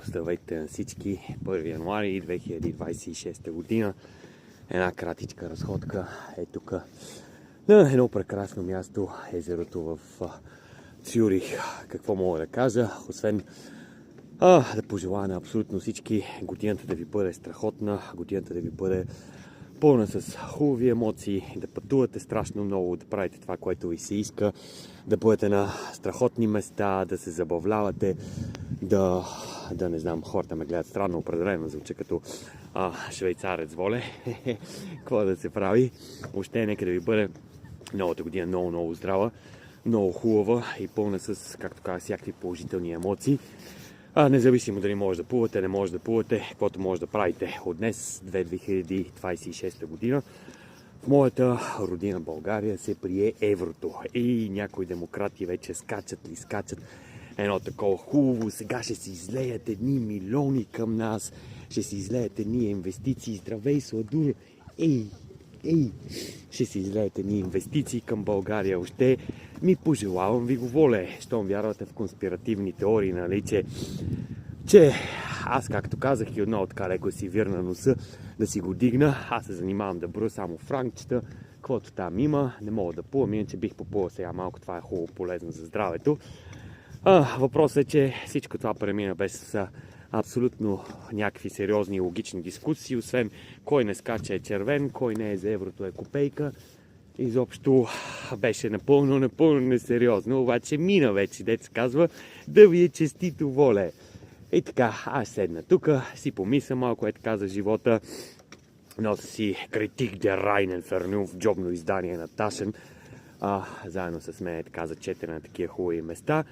Здравейте на всички! 1 януари 2026 година. Една кратичка разходка е тук на едно прекрасно място, езерото в Цюрих. Какво мога да кажа, освен да пожелая на абсолютно всички годината да ви бъде страхотна, годината да ви бъде пълна с хубави емоции, да пътувате страшно много, да правите това, което ви се иска, да бъдете на страхотни места, да се забавлявате, да не знам, хората ме гледат странно, определено звуча като швейцарец воле. Какво да се прави? Въобще нека да ви бъде новата година много здрава, много хубава и пълна с, както казах, всякакви положителни емоции. Независимо дали може да плувате, не може да плувате, каквото може да правите от днес, 2026 година. В моята родина България се прие еврото и някои демократи вече скачат едно такова хубаво. Сега ще се излеят едни милиони към нас, ще се излеят едни инвестиции, здравей сладур, ще се излеят едни инвестиции към България. Още ми пожелавам ви го воле, щом вярвате в конспиративни теории, нали, че аз, както казах, и отново така леко си вирна носа да си го дигна. Аз се занимавам да броя само франкчета, каквото там има. Не мога да плувам, иначе бих поплувал сега малко. Това е хубаво, полезно за здравето. Въпросът е, че всичко това премина без абсолютно някакви сериозни и логични дискусии, освен кой не скача е червен, кой не е за еврото е копейка. Изобщо беше напълно несериозно, обаче мина вече, дето се казва, да ви е честито воле. И така, аз седна тук, си помисля малко така за живота. Нося си Критик der Reinen Vernunft, джобно издание на Ташен, заедно с мен така за четене на такива хубави места.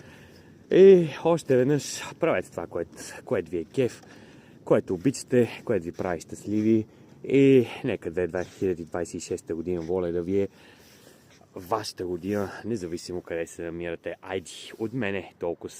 И още веднъж правете това, което ви е кеф, което обичате, което ви прави щастливи. И нека 2026 година воля да ви е вашата година, независимо къде се намирате. Айди, от мене толкова.